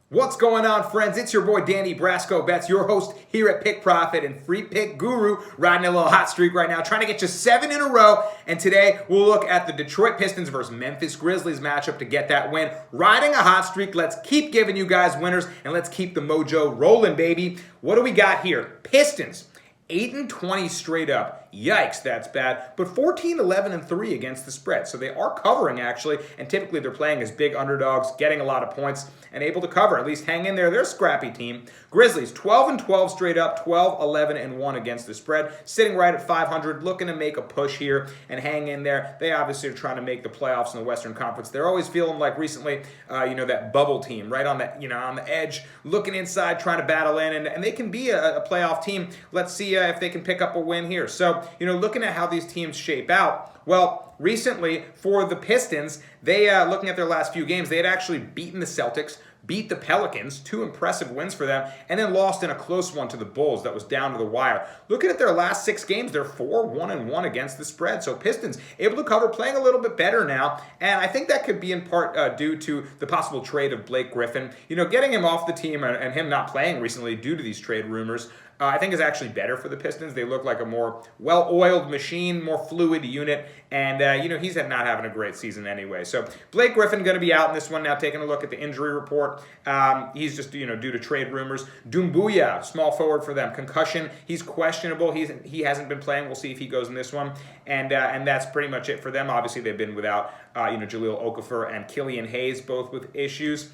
What's going on, friends? It's your boy Danny Brasco Betts, your host here at Pick Profit and Free Pick Guru, riding a little hot streak right now, trying to get you 7 in a row. And today we'll look at the Detroit Pistons versus Memphis Grizzlies matchup to get that win. Riding a hot streak, let's keep giving you guys winners and let's keep the mojo rolling, baby. What do we got here? Pistons. 8-20 straight up. Yikes, that's bad. But 14-11-3 against the spread. So they are covering, actually, and typically they're playing as big underdogs, getting a lot of points, and able to cover. At least hang in there. They're a scrappy team. Grizzlies, 12-12 straight up, 12-11-1 against the spread. Sitting right at 500, looking to make a push here and hang in there. They obviously are trying to make the playoffs in the Western Conference. They're always feeling like recently, that bubble team, right on that, on the edge, looking inside, trying to battle in, and they can be a playoff team. Let's see if they can pick up a win here. So, looking at how these teams shape out, well, recently for the Pistons, they, looking at their last few games, they had actually beaten the Celtics, beat the Pelicans, 2 impressive wins for them, and then lost in a close one to the Bulls that was down to the wire. Looking at their last 6 games, they're 4-1-1 against the spread. So Pistons able to cover, playing a little bit better now, and I think that could be in part due to the possible trade of Blake Griffin. Getting him off the team and him not playing recently due to these trade rumors, I think is actually better for the Pistons. They look like a more well-oiled machine, more fluid unit, and he's not having a great season anyway. So Blake Griffin going to be out in this one now. Taking a look at the injury report, he's just due to trade rumors. Doumbouya, small forward for them, concussion. He's questionable. He hasn't been playing. We'll see if he goes in this one, and that's pretty much it for them. Obviously, they've been without Jahlil Okafor and Killian Hayes, both with issues.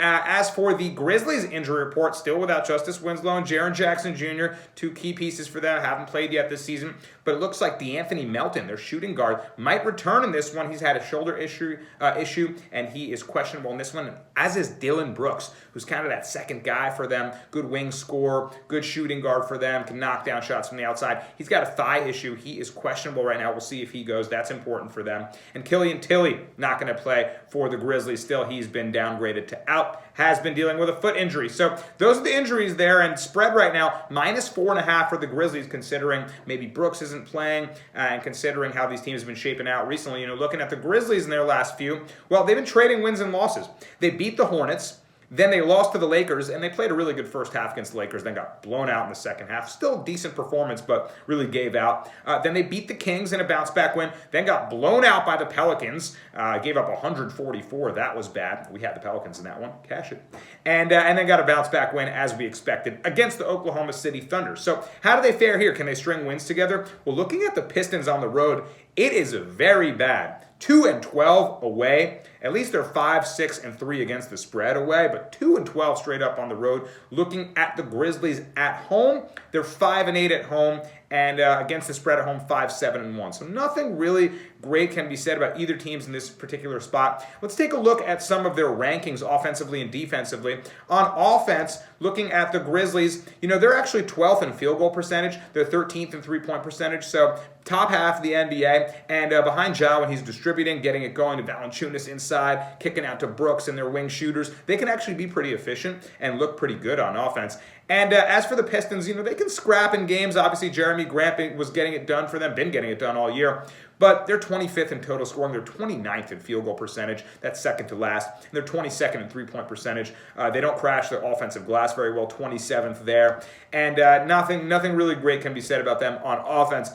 As for the Grizzlies injury report, still without Justice Winslow and Jaren Jackson Jr., 2 key pieces for them, haven't played yet this season, but it looks like DeAnthony Melton, their shooting guard, might return in this one. He's had a shoulder issue, and he is questionable in this one, as is Dylan Brooks, who's kind of that second guy for them, good wing scorer, good shooting guard for them, can knock down shots from the outside. He's got a thigh issue. He is questionable right now. We'll see if he goes. That's important for them. And Killian Tilly, not going to play for the Grizzlies still. He's been downgraded to out. Has been dealing with a foot injury. So those are the injuries there, and spread right now, -4.5 for the Grizzlies, considering maybe Brooks isn't playing, and considering how these teams have been shaping out recently. Looking at the Grizzlies in their last few, well, they've been trading wins and losses. They beat the Hornets, then they lost to the Lakers, and they played a really good first half against the Lakers, then got blown out in the second half. Still a decent performance, but really gave out. Then they beat the Kings in a bounce-back win, then got blown out by the Pelicans, gave up 144. That was bad. We had the Pelicans in that one. Cash it. And then got a bounce-back win, as we expected, against the Oklahoma City Thunder. So how do they fare here? Can they string wins together? Well, looking at the Pistons on the road, it is very bad. 2-12 away. At least they're 5-6-3 against the spread away, but 2-12 straight up on the road. Looking at the Grizzlies at home, they're 5-8 at home, and against the spread at home, 5-7-1. So nothing really great can be said about either teams in this particular spot. Let's take a look at some of their rankings offensively and defensively. On offense, looking at the Grizzlies, they're actually 12th in field goal percentage. They're 13th in three-point percentage, so top half of the NBA. And behind Ja, when he's distributing, getting it going to Valanciunas inside, kicking out to Brooks and their wing shooters, they can actually be pretty efficient and look pretty good on offense. And as for the Pistons, they can scrap in games. Obviously, Jeremy Grant was getting it done for them, been getting it done all year. But they're 25th in total scoring. They're 29th in field goal percentage. That's second to last. And they're 22nd in three-point percentage. They don't crash their offensive glass very well, 27th there. And nothing really great can be said about them on offense.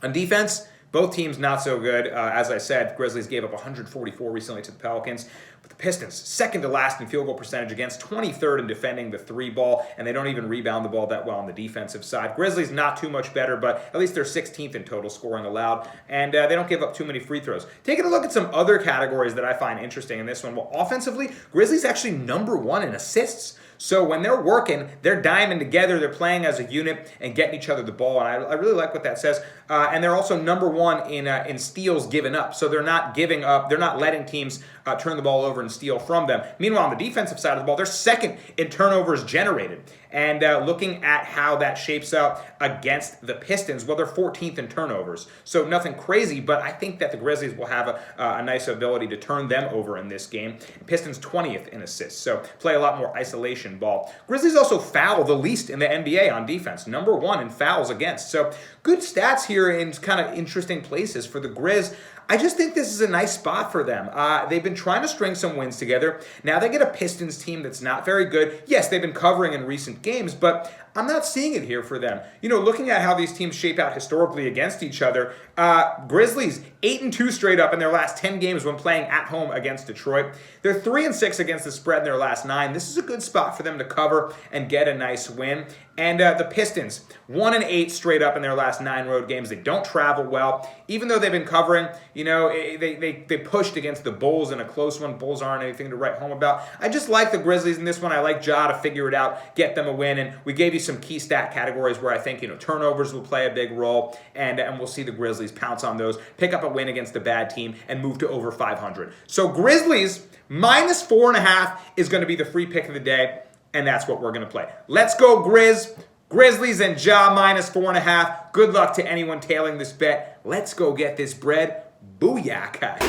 On defense, both teams not so good. As I said, Grizzlies gave up 144 recently to the Pelicans. But the Pistons, second to last in field goal percentage against, 23rd in defending the 3-ball, and they don't even rebound the ball that well on the defensive side. Grizzlies not too much better, but at least they're 16th in total scoring allowed, and they don't give up too many free throws. Taking a look at some other categories that I find interesting in this one. Well, offensively, Grizzlies actually number 1 in assists. So when they're working, they're diming together, they're playing as a unit and getting each other the ball, and I really like what that says. And they're also number 1 in steals given up. So they're not giving up, they're not letting teams turn the ball over and steal from them. Meanwhile, on the defensive side of the ball, they're second in turnovers generated. And looking at how that shapes out against the Pistons, well, they're 14th in turnovers. So nothing crazy, but I think that the Grizzlies will have a nice ability to turn them over in this game. Pistons 20th in assists, so play a lot more isolation ball. Grizzlies also foul the least in the NBA on defense, number 1 in fouls against. So good stats here in kind of interesting places for the Grizz. I just think this is a nice spot for them. They've been trying to string some wins together. Now they get a Pistons team that's not very good. Yes, they've been covering in recent games, but I'm not seeing it here for them. You know, looking at how these teams shape out historically against each other, Grizzlies 8-2 straight up in their last 10 games when playing at home against Detroit. They're 3-6 against the spread in their last 9. This is a good spot for them to cover and get a nice win. And the Pistons 1-8 straight up in their last 9 road games. They don't travel well, even though they've been covering. You know, they pushed against the Bulls in a close one. Bulls aren't anything to write home about. I just like the Grizzlies in this one. I like Ja to figure it out, get them a win, and we gave you some key stat categories where I think, you know, turnovers will play a big role, and we'll see the Grizzlies pounce on those, pick up a win against a bad team, and move to over 500. So Grizzlies minus 4.5 is going to be the free pick of the day, and that's what we're going to play. Let's go Grizzlies and Ja minus 4.5. Good luck to anyone tailing this bet. Let's go get this bread. Booyaka.